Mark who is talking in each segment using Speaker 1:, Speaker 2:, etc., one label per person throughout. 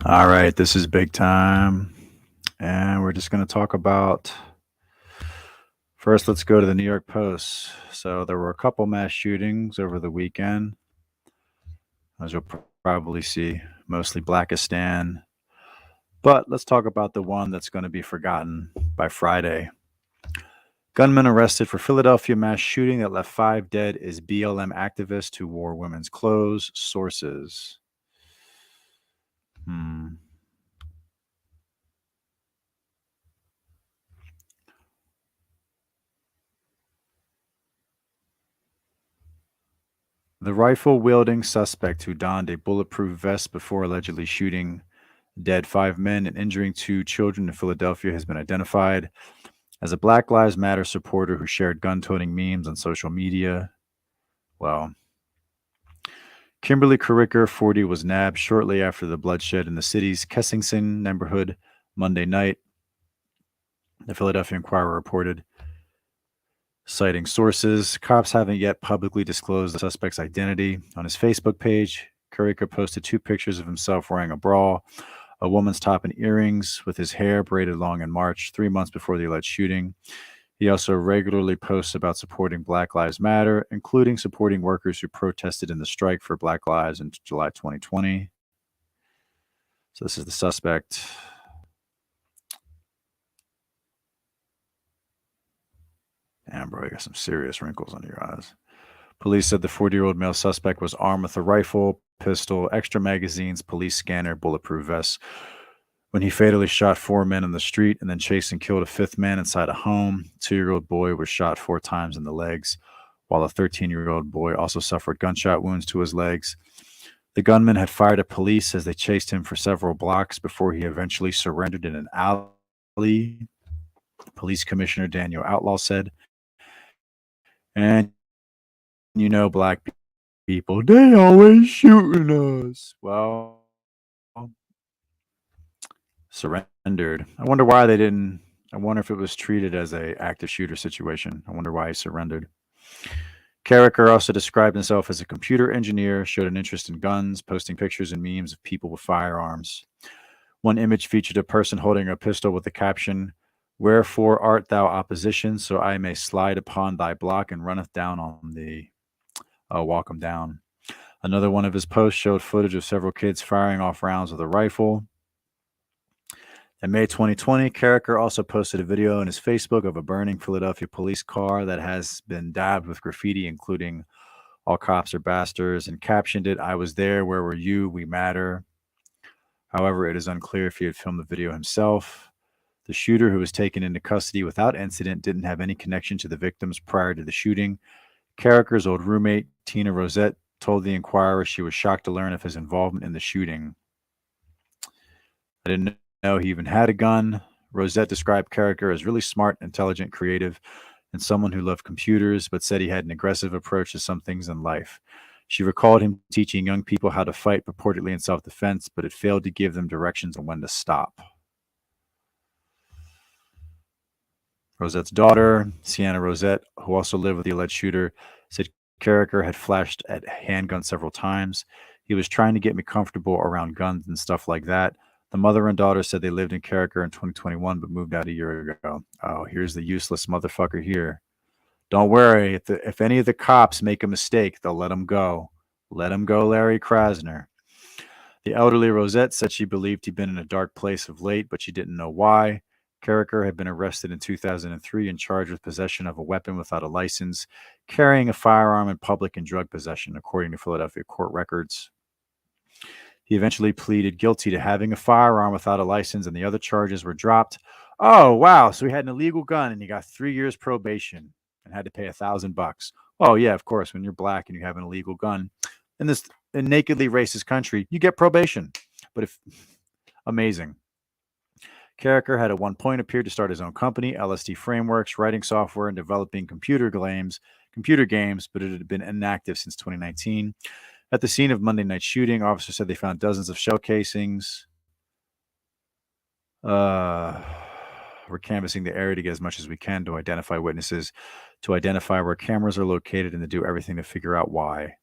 Speaker 1: All right, this is big time. And we're just going to talk about first, let's go to the New York Post. So, there were a couple mass shootings over the weekend, as you'll probably see, mostly Blackistan. But let's talk about the one that's going to be forgotten by Friday. Gunman arrested for Philadelphia mass shooting that left 5 dead is BLM activist who wore women's clothes. Sources. Hmm. The rifle wielding suspect who donned a bulletproof vest before allegedly shooting dead 5 men and injuring 2 children in Philadelphia has been identified as a Black Lives Matter supporter who shared gun toting memes on social media. Well, Kimberly Carricker, 40, was nabbed shortly after the bloodshed in the city's Kensington neighborhood Monday night, the Philadelphia Inquirer reported. Citing sources, cops haven't yet publicly disclosed the suspect's identity. On his Facebook page, Carricker posted 2 pictures of himself wearing a bra, a woman's top, and earrings, with his hair braided long in March, 3 months before the alleged shooting. He also regularly posts about supporting Black Lives Matter, including supporting workers who protested in the strike for Black Lives in July 2020. So this is the suspect. Damn, bro, you got some serious wrinkles under your eyes. Police said the 40-year-old male suspect was armed with a rifle, pistol, extra magazines, police scanner, bulletproof vest when he fatally shot 4 men in the street and then chased and killed a 5th man inside a home. 2-year-old boy was shot 4 times in the legs, while a 13-year-old boy also suffered gunshot wounds to his legs. The gunman had fired at police as they chased him for several blocks before he eventually surrendered in an alley, Police Commissioner Daniel Outlaw said. And black people, they always shooting us. Well, surrendered. I wonder why they didn't. I wonder if it was treated as a active shooter situation. I wonder why he surrendered. Carricker also described himself as a computer engineer, showed an interest in guns, posting pictures and memes of people with firearms. One image featured a person holding a pistol with the caption, "Wherefore art thou opposition, so I may slide upon thy block and runneth down on thee." Walk him down. Another one of his posts showed footage of several kids firing off rounds with a rifle. In May 2020, Carricker also posted a video on his Facebook of a burning Philadelphia police car that has been dabbed with graffiti, including "All cops are bastards," and captioned it, "I was there. Where were you? We matter." However, it is unclear if he had filmed the video himself. The shooter, who was taken into custody without incident, didn't have any connection to the victims prior to the shooting. Carricker's old roommate, Tina Rosette, told the Inquirer she was shocked to learn of his involvement in the shooting. "I didn't know he even had a gun." Rosette described Carricker as really smart, intelligent, creative, and someone who loved computers, but said he had an aggressive approach to some things in life. She recalled him teaching young people how to fight purportedly in self-defense, but it failed to give them directions on when to stop. Rosette's daughter, Sienna Rosette, who also lived with the alleged shooter, said Carricker had flashed at handguns several times. "He was trying to get me comfortable around guns and stuff like that." The mother and daughter said they lived in Carricker in 2021 but moved out a year ago. Oh, here's the useless motherfucker here. "Don't worry. If any of the cops make a mistake, they'll let him go. Let him go, Larry Krasner." The elderly Rosette said she believed he'd been in a dark place of late, but she didn't know why. Carricker had been arrested in 2003 and charged with possession of a weapon without a license, carrying a firearm in public, and drug possession, according to Philadelphia court records. He eventually pleaded guilty to having a firearm without a license, and the other charges were dropped. Oh, wow. So he had an illegal gun and he got 3 years probation and had to pay $1,000. Oh, yeah, of course. When you're black and you have an illegal gun in this nakedly racist country, you get probation. But if amazing. Carricker had at one point appeared to start his own company, LSD Frameworks, writing software and developing computer games, but it had been inactive since 2019. At the scene of Monday night shooting, officers said they found dozens of shell casings. We're canvassing the area to get as much as we can to identify witnesses, to identify where cameras are located, and to do everything to figure out why.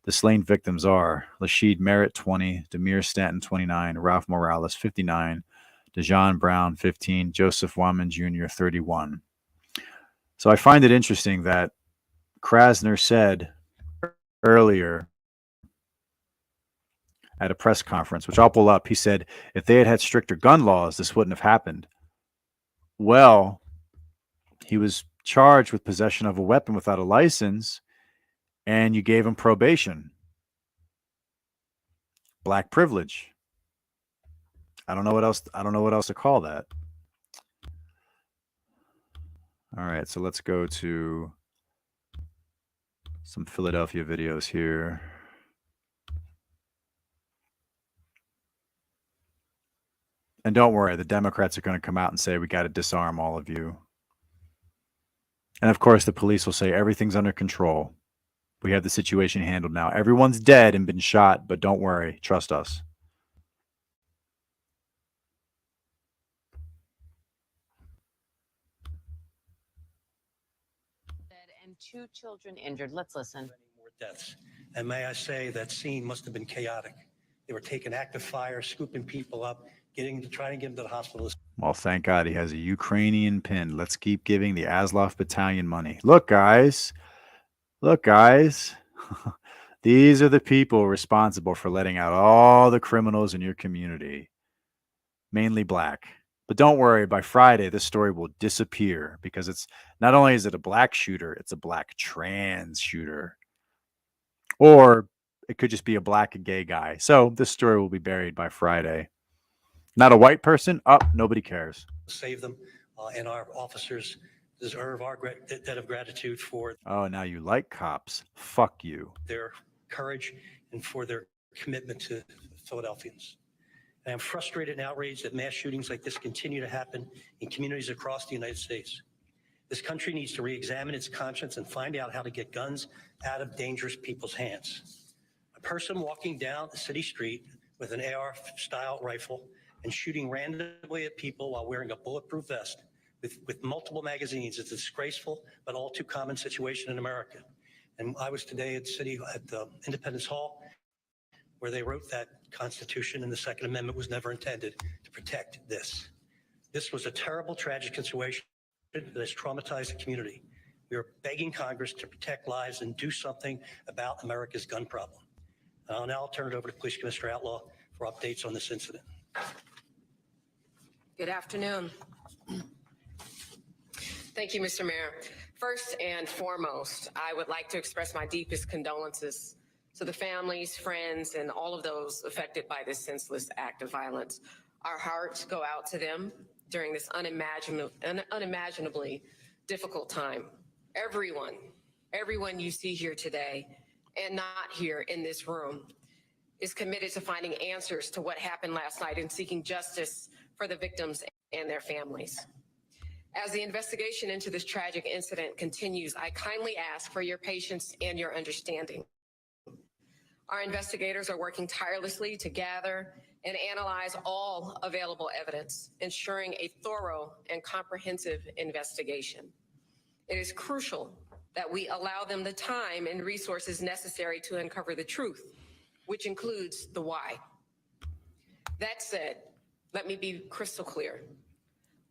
Speaker 1: The slain victims are Lasheed Merritt, 20, Demir Stanton, 29, Ralph Morales, 59, Dejon Brown, 15, Joseph Wyman Jr., 31. So I find it interesting that Krasner said earlier at a press conference, which I'll pull up, he said, if they had had stricter gun laws, this wouldn't have happened. Well, he was charged with possession of a weapon without a license, and you gave him probation. Black privilege. I don't know what else to call that. All right, so let's go to some Philadelphia videos here. And don't worry, the Democrats are going to come out and say, we got to disarm all of you. And of course, the police will say, everything's under control. We have the situation handled now. Everyone's dead and been shot, but don't worry. Trust us.
Speaker 2: And 2 children injured. Let's listen.
Speaker 3: More deaths. And may I say that scene must have been chaotic. They were taking active fire, scooping people up, trying to get them to the hospital.
Speaker 1: Well, thank God he has a Ukrainian pin. Let's keep giving the Azov Battalion money. Look, guys. These are the people responsible for letting out all the criminals in your community, mainly black. But don't worry, by Friday, this story will disappear because it's not only is it a black shooter, it's a black trans shooter. Or it could just be a black and gay guy. So this story will be buried by Friday. Not a white person? Nobody cares.
Speaker 3: Save them, and our officers deserve our debt of gratitude for.
Speaker 1: Oh, now you like cops. Fuck you.
Speaker 3: Their courage and for their commitment to Philadelphians. And I'm frustrated and outraged that mass shootings like this continue to happen in communities across the United States. This country needs to re-examine its conscience and find out how to get guns out of dangerous people's hands. A person walking down a city street with an AR-style rifle and shooting randomly at people while wearing a bulletproof vest with multiple magazines is a disgraceful but all too common situation in America. And I was today at Independence Hall, where they wrote that Constitution and the Second Amendment was never intended to protect this. This was a terrible, tragic situation that has traumatized the community. We are begging Congress to protect lives and do something about America's gun problem. Now I'll turn it over to Police Commissioner Outlaw for updates on this incident.
Speaker 4: Good afternoon. Thank you, Mr. Mayor. First and foremost, I would like to express my deepest condolences to the families, friends, and all of those affected by this senseless act of violence. Our hearts go out to them during this unimaginably difficult time. Everyone you see here today and not here in this room is committed to finding answers to what happened last night and seeking justice for the victims and their families. As the investigation into this tragic incident continues, I kindly ask for your patience and your understanding. Our investigators are working tirelessly to gather and analyze all available evidence, ensuring a thorough and comprehensive investigation. It is crucial that we allow them the time and resources necessary to uncover the truth, which includes the why. That said, let me be crystal clear.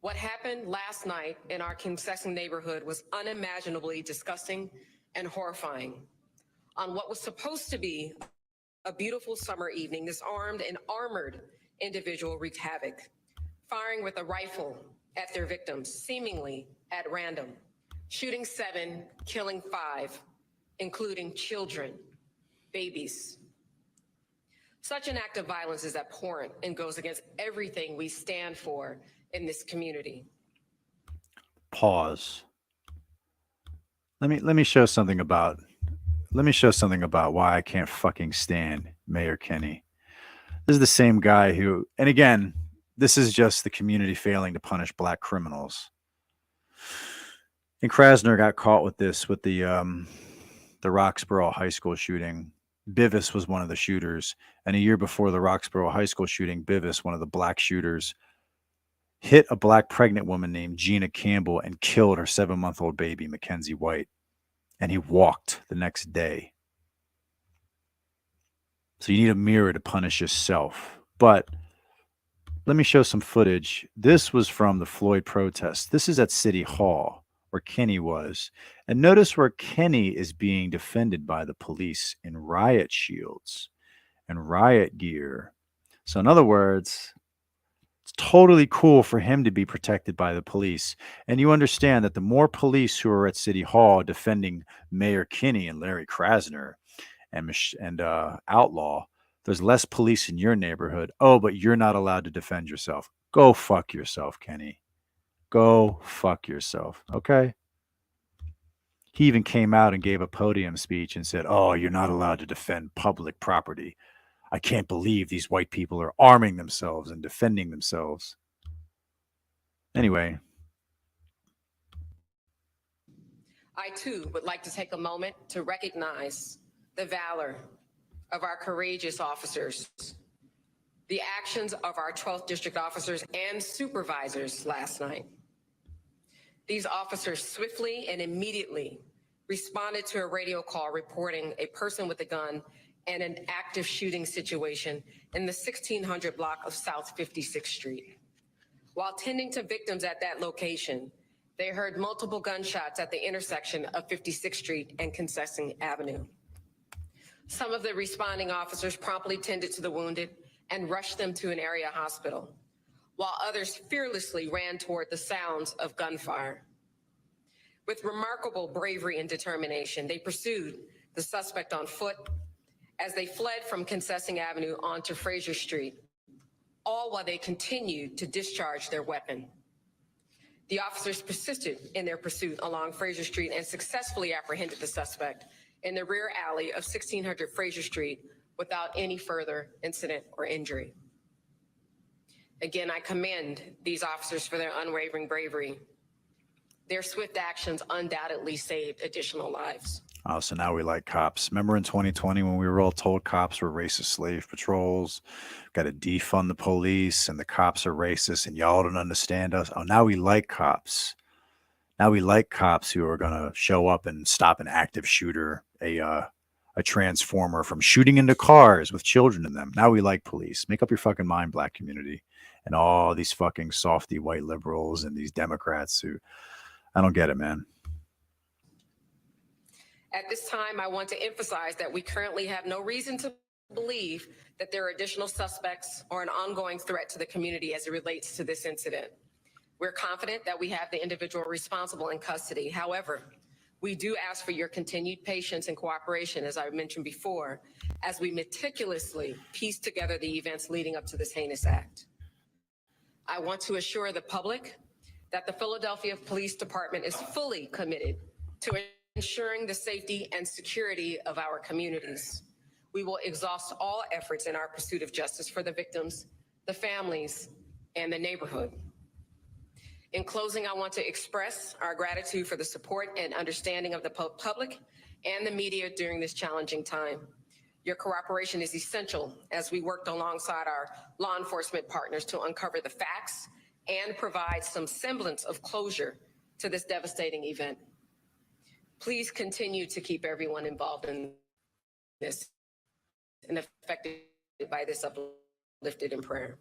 Speaker 4: What happened last night in our Kingsession neighborhood was unimaginably disgusting and horrifying. On what was supposed to be a beautiful summer evening, this armed and armored individual wreaked havoc, firing with a rifle at their victims, seemingly at random, shooting 7, killing 5, including children, babies. Such an act of violence is abhorrent and goes against everything we stand for in this community.
Speaker 1: Pause. Let me show something about why I can't fucking stand Mayor Kenny. This is the same guy who, and again, this is just the community failing to punish black criminals. And Krasner got caught with this with the Roxborough High School shooting. Bivas was one of the shooters, and a year before the Roxborough High School shooting, Bivas, one of the black shooters, hit a black pregnant woman named Gina Campbell and killed her 7-month-old baby, Mackenzie White. And he walked the next day. So you need a mirror to punish yourself. But let me show some footage. This was from the Floyd protest. This is at City Hall where Kenny was. And notice where Kenny is being defended by the police in riot shields and riot gear. So, in other words, it's totally cool for him to be protected by the police. And you understand that the more police who are at City Hall defending Mayor Kinney and Larry Krasner and Outlaw, there's less police in your neighborhood. Oh, but you're not allowed to defend yourself. Go fuck yourself, Kenny. Go fuck yourself. Okay? He even came out and gave a podium speech and said, "Oh, you're not allowed to defend public property. I can't believe these white people are arming themselves and defending themselves." Anyway.
Speaker 4: I too would like to take a moment to recognize the valor of our courageous officers, the actions of our 12th district officers and supervisors last night. These officers swiftly and immediately responded to a radio call reporting a person with a gun and an active shooting situation in the 1600 block of South 56th Street. While tending to victims at that location, they heard multiple gunshots at the intersection of 56th Street and Concessing Avenue. Some of the responding officers promptly tended to the wounded and rushed them to an area hospital, while others fearlessly ran toward the sounds of gunfire. With remarkable bravery and determination, they pursued the suspect on foot as they fled from Concessing Avenue onto Fraser Street, all while they continued to discharge their weapon. The officers persisted in their pursuit along Fraser Street and successfully apprehended the suspect in the rear alley of 1600 Fraser Street without any further incident or injury. Again, I commend these officers for their unwavering bravery. Their swift actions undoubtedly saved additional lives.
Speaker 1: Oh, so now we like cops. Remember in 2020 when we were all told cops were racist slave patrols, got to defund the police, and the cops are racist, and y'all don't understand us? Oh, now we like cops. Now we like cops who are going to show up and stop an active shooter, a transformer from shooting into cars with children in them. Now we like police. Make up your fucking mind, black community, and all these fucking softy white liberals and these Democrats who, I don't get it, man.
Speaker 4: At this time, I want to emphasize that we currently have no reason to believe that there are additional suspects or an ongoing threat to the community as it relates to this incident. We're confident that we have the individual responsible in custody. However, we do ask for your continued patience and cooperation, as I mentioned before, as we meticulously piece together the events leading up to this heinous act. I want to assure the public that the Philadelphia Police Department is fully committed to ensuring the safety and security of our communities. We will exhaust all efforts in our pursuit of justice for the victims, the families, and the neighborhood. In closing, I want to express our gratitude for the support and understanding of the public and the media during this challenging time. Your cooperation is essential as we worked alongside our law enforcement partners to uncover the facts and provide some semblance of closure to this devastating event. Please continue to keep everyone involved in this and affected by this uplifted in prayer.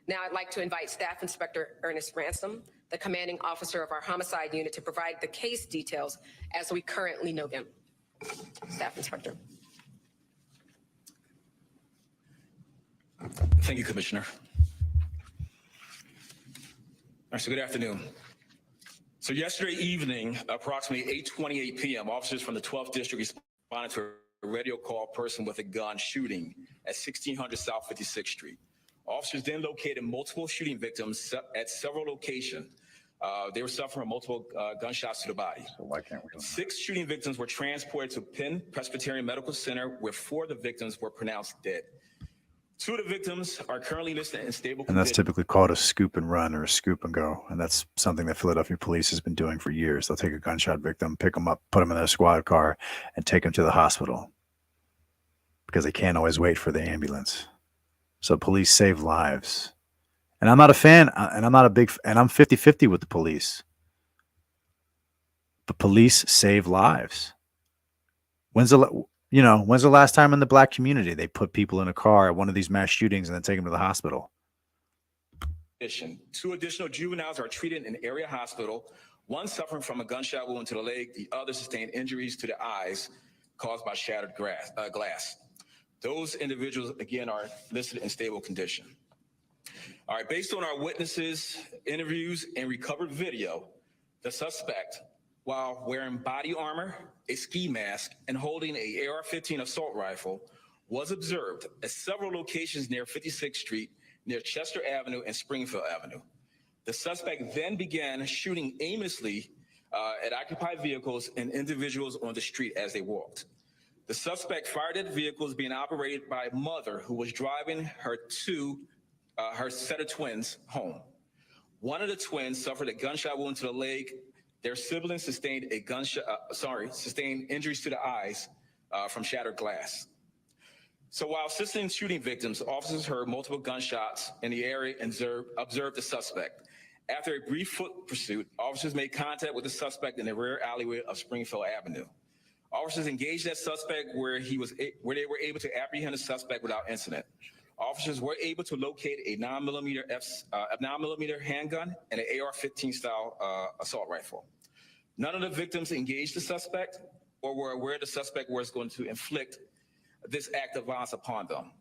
Speaker 4: Now I'd like to invite Staff Inspector Ernest Ransom, the commanding officer of our homicide unit, to provide the case details as we currently know them. Staff Inspector.
Speaker 5: Thank you, Commissioner. All right, so good afternoon. So yesterday evening, approximately 8:28 p.m., officers from the 12th District responded to a radio call person with a gun shooting at 1600 South 56th Street. Officers then located multiple shooting victims at several locations. They were suffering multiple gunshots to the body.
Speaker 1: So why can't we?
Speaker 5: 6 shooting victims were transported to Penn Presbyterian Medical Center, where 4 of the victims were pronounced dead. 2 of the victims are currently listed in stable
Speaker 1: And that's
Speaker 5: condition.
Speaker 1: typically called a scoop and run or a scoop and go. And that's something that Philadelphia police has been doing for years. They'll take a gunshot victim, pick them up, put them in their squad car, and take them to the hospital because they can't always wait for the ambulance. So police save lives. And I'm not a fan, and I'm not a big, and I'm 50-50 with the police. But police save lives. You know, when's the last time in the black community they put people in a car at one of these mass shootings and then take them to the hospital?
Speaker 5: Two additional juveniles are treated in area hospital, one suffering from a gunshot wound to the leg, the other sustained injuries to the eyes caused by shattered glass. Those individuals, again, are listed in stable condition. All right, based on our witnesses, interviews, and recovered video, the suspect, while wearing body armor, a ski mask, and holding a AR-15 assault rifle, was observed at several locations near 56th Street, near Chester Avenue and Springfield Avenue. The suspect then began shooting aimlessly at occupied vehicles and individuals on the street as they walked. The suspect fired at vehicles being operated by a mother who was driving her set of twins home. One of the twins suffered a gunshot wound to the leg. Their siblings sustained sustained injuries to the eyes from shattered glass. So while assisting shooting victims, officers heard multiple gunshots in the area and observed the suspect. After a brief foot pursuit, officers made contact with the suspect in the rear alleyway of Springfield Avenue. Officers engaged that suspect where they were able to apprehend the suspect without incident. Officers were able to locate a 9mm handgun and an AR-15 style assault rifle. None of the victims engaged the suspect or were aware the suspect was going to inflict this act of violence upon them.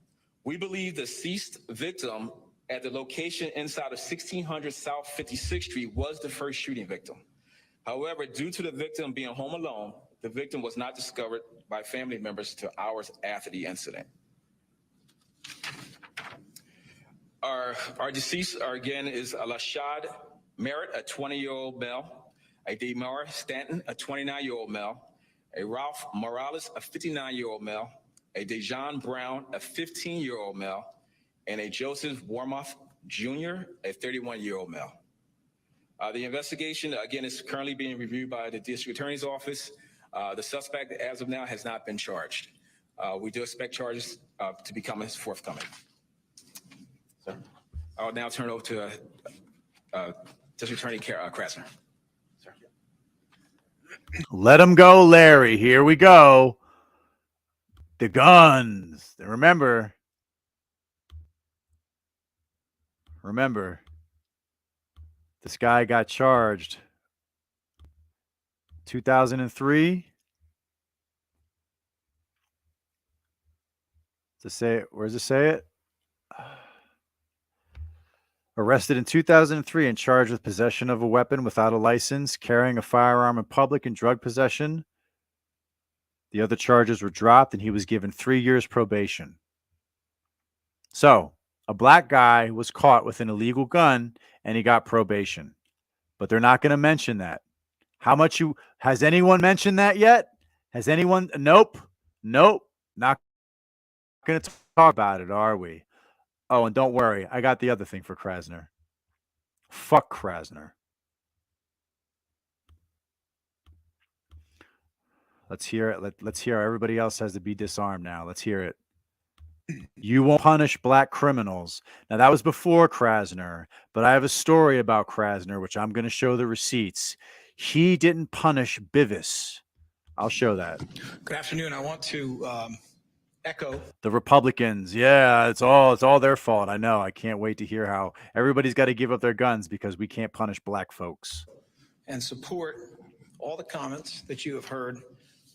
Speaker 5: We believe the deceased victim at the location inside of 1600 South 56th Street was the first shooting victim. However, due to the victim being home alone, the victim was not discovered by family members until hours after the incident. Our deceased again is Lashad Merritt, a 20-year-old male, a Damar Stanton, a 29-year-old male, a Ralph Morales, a 59-year-old male, a Dejon Brown, a 15-year-old male, and a Joseph Warmoth Jr., a 31-year-old male. The investigation, again, is currently being reviewed by the District Attorney's Office. The suspect, as of now, has not been charged. We do expect charges to become forthcoming. So I'll now turn it over to District Attorney Krasner. Sir.
Speaker 1: Let him go, Larry. Here we go. The guns. Remember, this guy got charged 2003. To say it, where does it say it? Arrested in 2003 and charged with possession of a weapon without a license, carrying a firearm in public, and drug possession. The other charges were dropped and he was given 3 years probation. So, a black guy was caught with an illegal gun and he got probation. But they're not going to mention that. Has anyone mentioned that yet? Has anyone? Nope. Not going to talk about it, are we? Oh, and don't worry. I got the other thing for Krasner. Fuck Krasner. Let's hear it. Let's hear how everybody else has to be disarmed now. Let's hear it. You won't punish black criminals. Now, that was before Krasner, but I have a story about Krasner, which I'm going to show the receipts. He didn't punish Bivas. I'll show that.
Speaker 6: Good afternoon. I want to echo
Speaker 1: the Republicans. Yeah, it's all their fault. I know. I can't wait to hear how everybody's got to give up their guns because we can't punish black folks.
Speaker 6: And support all the comments that you have heard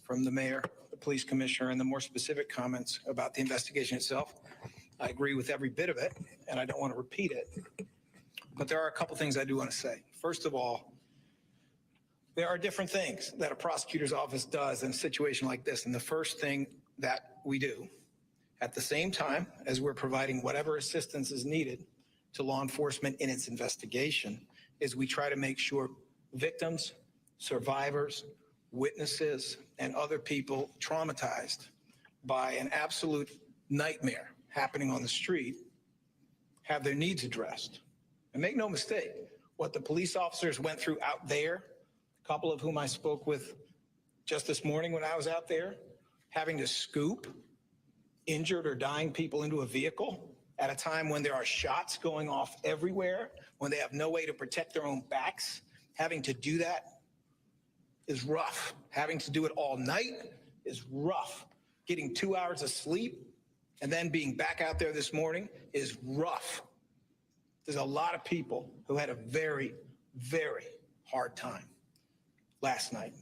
Speaker 6: from the mayor, the police commissioner, and the more specific comments about the investigation itself. I agree with every bit of it, and I don't want to repeat it. But there are a couple things I do want to say. First of all, there are different things that a prosecutor's office does in a situation like this. And the first thing that we do at the same time as we're providing whatever assistance is needed to law enforcement in its investigation is we try to make sure victims, survivors, witnesses, and other people traumatized by an absolute nightmare happening on the street have their needs addressed. And make no mistake, what the police officers went through out there, a couple of whom I spoke with just this morning when I was out there, having to scoop injured or dying people into a vehicle at a time when there are shots going off everywhere, when they have no way to protect their own backs, having to do that is rough. Having to do it all night is rough. getting 2 hours of sleep and then being back out there this morning is rough. There's a lot of people who had a very, very hard time last night.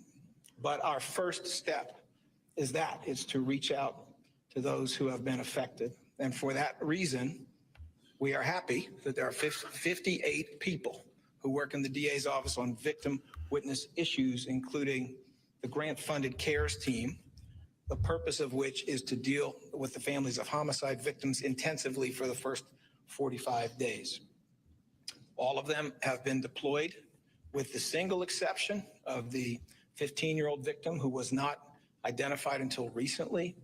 Speaker 6: But our first step is to reach out to those who have been affected. And for that reason, we are happy that there are 58 people who work in the DA's office on victim witness issues, including the grant-funded CARES team, the purpose of which is to deal with the families of homicide victims intensively for the first 45 days. All of them have been deployed, with the single exception of the 15-year-old victim who was not identified until recently.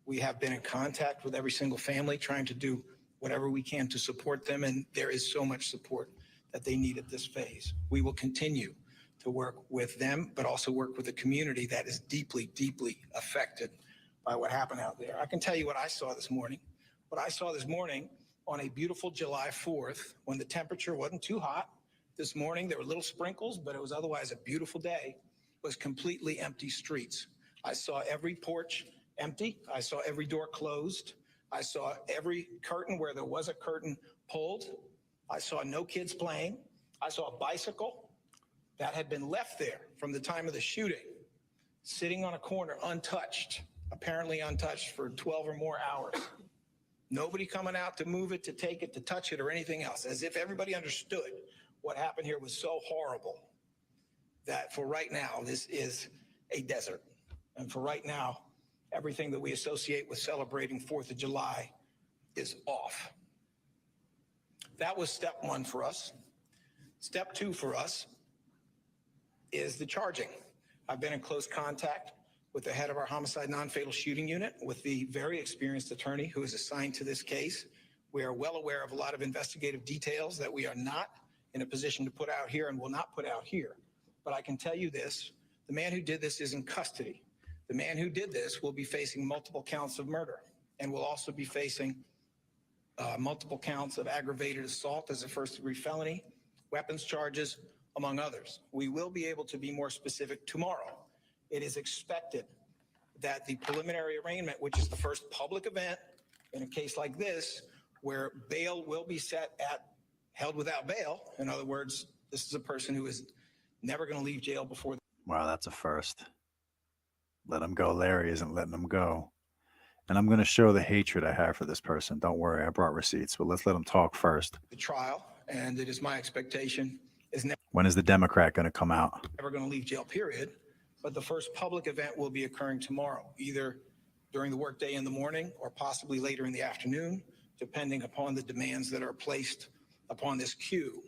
Speaker 6: We have been in contact with every single family, trying to do whatever we can to support them, and there is so much support that they need at this phase. We will continue to work with them, but also work with the community that is deeply, deeply affected by what happened out there. I can tell you what I saw this morning. What I saw this morning on a beautiful July 4th, when the temperature wasn't too hot. This morning, there were little sprinkles, but it was otherwise a beautiful day, was completely empty streets. I saw every porch empty. I saw every door closed. I saw every curtain where there was a curtain pulled. I saw no kids playing. I saw a bicycle that had been left there from the time of the shooting, sitting on a corner untouched, apparently untouched for 12 or more hours. Nobody coming out to move it, to take it, to touch it, or anything else, as if everybody understood what happened here was so horrible that for right now, this is a desert. And for right now, everything that we associate with celebrating 4th of July is off. That was step one for us. Step two for us is the charging. I've been in close contact with the head of our homicide non-fatal shooting unit, with the very experienced attorney who is assigned to this case. We are well aware of a lot of investigative details that we are not in a position to put out here and will not put out here. But I can tell you this, the man who did this is in custody. The man who did this will be facing multiple counts of murder and will also be facing multiple counts of aggravated assault as a first-degree felony, weapons charges, among others. We will be able to be more specific tomorrow. It is expected that the preliminary arraignment, which is the first public event in a case like this, where bail will be set at held without bail. In other words, this is a person who is never going to leave jail before.
Speaker 1: Wow, that's a first. Let him go. Larry isn't letting him go. And I'm going to show the hatred I have for this person. Don't worry, I brought receipts, but let's let him talk first.
Speaker 6: The trial, and it is my expectation, is
Speaker 1: When is the Democrat going to come out?
Speaker 6: never going to leave jail, period. But the first public event will be occurring tomorrow, either during the workday in the morning or possibly later in the afternoon, depending upon the demands that are placed upon this queue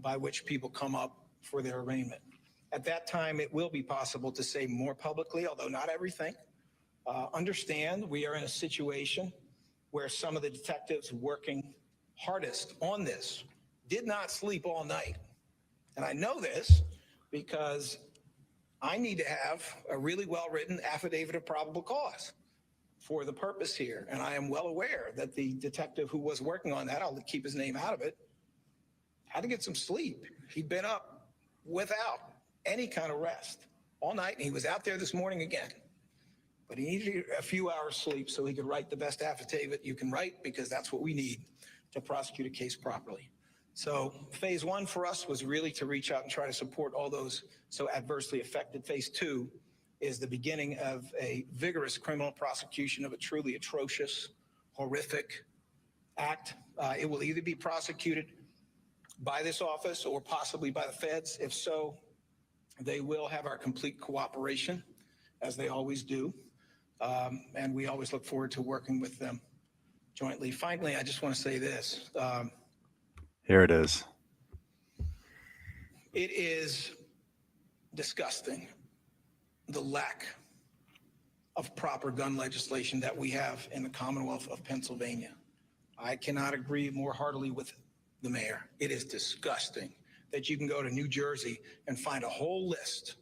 Speaker 6: by which people come up for their arraignment. At that time, it will be possible to say more publicly, although not everything. Understand we are in a situation where some of the detectives working hardest on this did not sleep all night. And I know this because I need to have a really well-written affidavit of probable cause for the purpose here. And I am well aware that the detective who was working on that, I'll keep his name out of it, had to get some sleep. He'd been up without any kind of rest all night, and he was out there this morning again. But he needed a few hours sleep so he could write the best affidavit you can write, because that's what we need to prosecute a case properly. So phase one for us was really to reach out and try to support all those so adversely affected. Phase two is the beginning of a vigorous criminal prosecution of a truly atrocious, horrific act. It will either be prosecuted by this office or possibly by the feds. If so, they will have our complete cooperation, as they always do. And we always look forward to working with them jointly. Finally, I just want to say this.
Speaker 1: Here it is.
Speaker 6: It is disgusting, the lack of proper gun legislation that we have in the Commonwealth of Pennsylvania. I cannot agree more heartily with the mayor. It is disgusting that you can go to New Jersey and find a whole list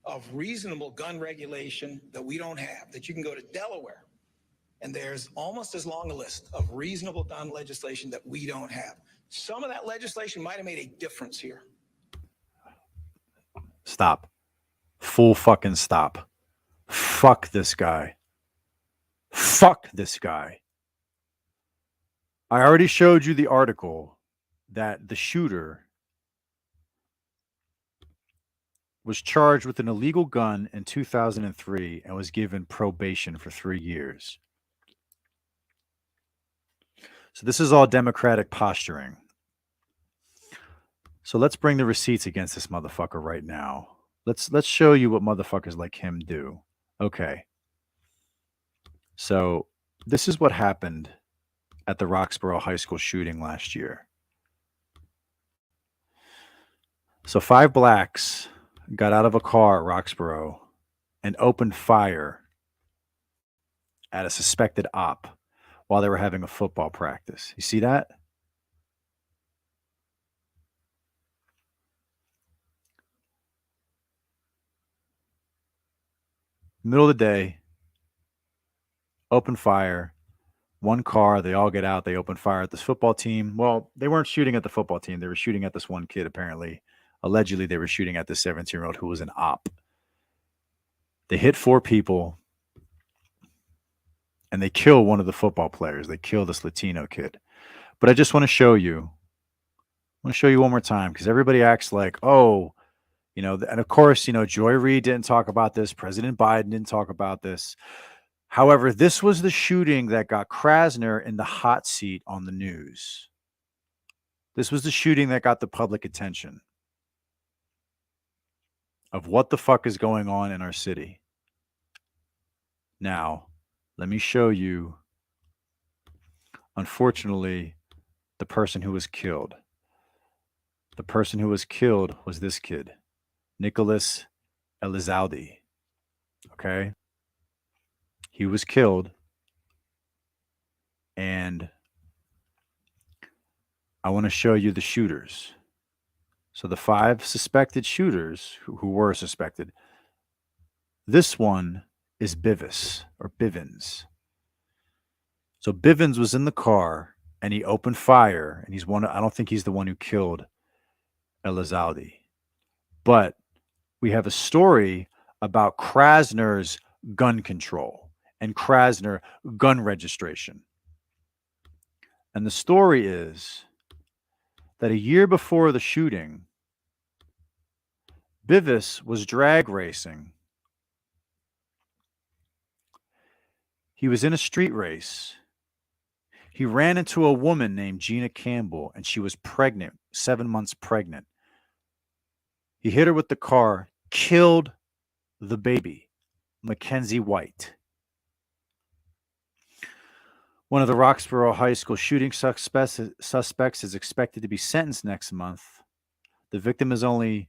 Speaker 6: of reasonable gun regulation that we don't have, that you can go to Delaware and there's almost as long a list of reasonable gun legislation that we don't have. Some of that legislation might have made a difference here.
Speaker 1: Stop. Full fucking stop. Fuck this guy. Fuck this guy. I already showed you the article that the shooter was charged with an illegal gun in 2003 and was given probation for 3 years. So this is all Democratic posturing. So let's bring the receipts against this motherfucker right now. Let's show you what motherfuckers like him do. Okay. So this is what happened at the Roxborough High School shooting last year. So 5 blacks got out of a car at Roxborough and opened fire at a suspected op while they were having a football practice. You see that? Middle of the day, open fire. One car, they all get out, they open fire at this football team. Well, they weren't shooting at the football team. They were shooting at this one kid, apparently. Allegedly, they were shooting at this 17-year-old who was an op. They hit 4 people, and they kill one of the football players. They kill this Latino kid. But I just want to show you. I want to show you one more time because everybody acts like, oh, you know, and of course, you know, Joy Reid didn't talk about this. President Biden didn't talk about this. However, this was the shooting that got Krasner in the hot seat on the news. This was the shooting that got the public attention of what the fuck is going on in our city. Now, let me show you, unfortunately, the person who was killed. The person who was killed was this kid, Nicholas Elizalde. Okay? He was killed, and I want to show you the shooters. So the 5 suspected shooters who were suspected. This one is Bivens or Bivens. So Bivens was in the car and he opened fire, and he's one. I don't think he's the one who killed Elizalde, but we have a story about Krasner's gun control and Krasner gun registration. And the story is that a year before the shooting, Bivens was drag racing. He was in a street race. He ran into a woman named Gina Campbell, and she was pregnant, 7 months pregnant. He hit her with the car, killed the baby, Mackenzie White. One of the Roxborough High School shooting suspects is expected to be sentenced next month. The victim is only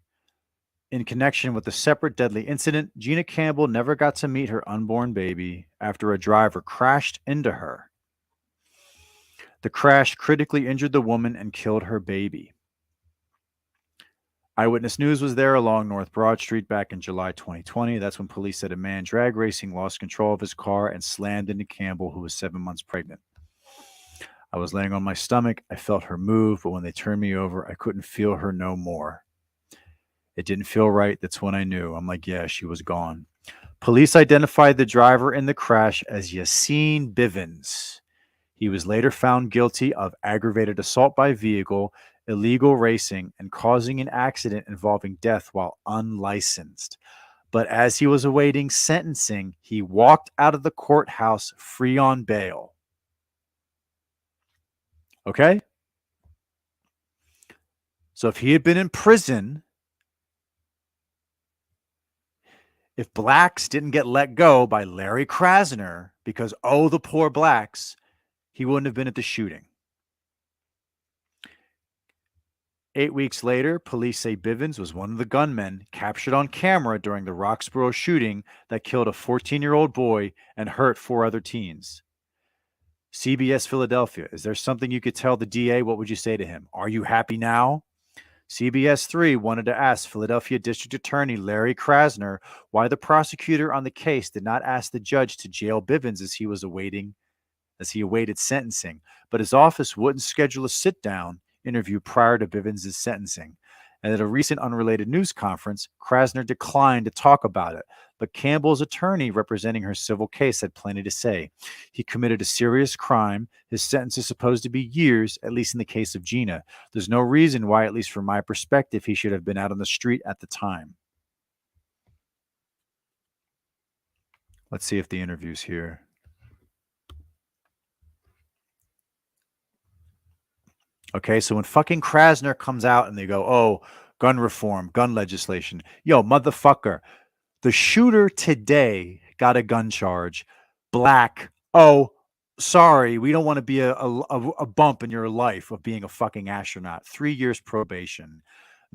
Speaker 1: in connection with a separate deadly incident. Gina Campbell never got to meet her unborn baby after a driver crashed into her. The crash critically injured the woman and killed her baby. Eyewitness News was there along North Broad Street back in July 2020. That's when police said a man drag racing lost control of his car and slammed into Campbell, who was 7 months pregnant. I was laying on my stomach. I felt her move, but when they turned me over, I couldn't feel her no more. It didn't feel right. That's when I knew. I'm like, yeah, she was gone. Police identified the driver in the crash as Yassine Bivens. He was later found guilty of aggravated assault by vehicle, illegal racing, and causing an accident involving death while unlicensed. But as he was awaiting sentencing, he walked out of the courthouse free on bail. Okay? So if he had been in prison, if blacks didn't get let go by Larry Krasner because, oh, the poor blacks, he wouldn't have been at the shooting. 8 weeks later, police say Bivens was one of the gunmen captured on camera during the Roxborough shooting that killed a 14-year-old boy and hurt 4 other teens. CBS Philadelphia, is there something you could tell the DA? What would you say to him? Are you happy now? CBS 3 wanted to ask Philadelphia District Attorney Larry Krasner why the prosecutor on the case did not ask the judge to jail Bivens as he awaited sentencing, but his office wouldn't schedule a sit-down interview prior to Bivens' sentencing. And at a recent unrelated news conference, Krasner declined to talk about it. But Campbell's attorney representing her civil case had plenty to say. He committed a serious crime. His sentence is supposed to be years, at least in the case of Gina. There's no reason why, at least from my perspective, he should have been out on the street at the time. Let's see if the interview's here. Okay, so when fucking Krasner comes out and they go, oh, gun reform, gun legislation. Yo, motherfucker, the shooter today got a gun charge. Black. Oh, sorry, we don't want to be a bump in your life of being a fucking astronaut. 3 years probation.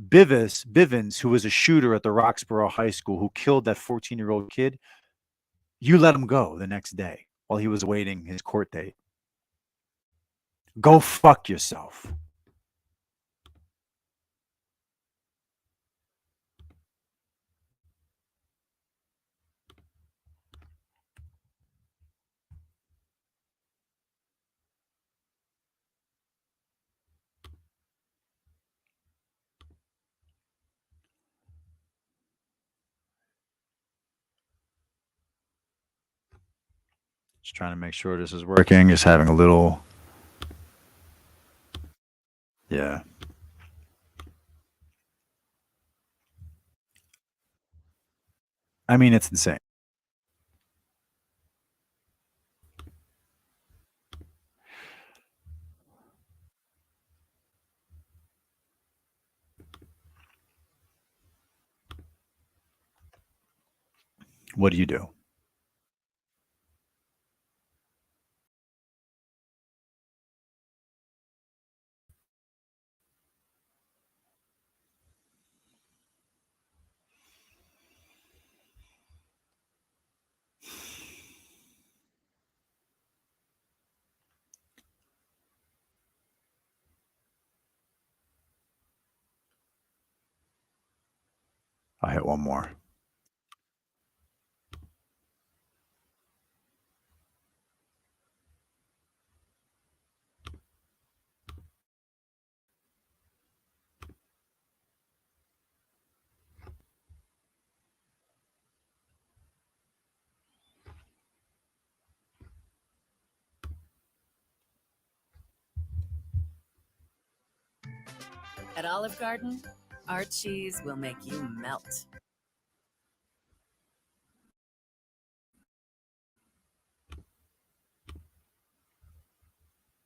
Speaker 1: Bivens, who was a shooter at the Roxborough High School who killed that 14-year-old kid, you let him go the next day while he was awaiting his court date. Go fuck yourself. Just trying to make sure this is working. Just having a little. Yeah. I mean, it's insane. What do you do? I'll hit one more.
Speaker 7: At Olive Garden, our cheese will make you melt.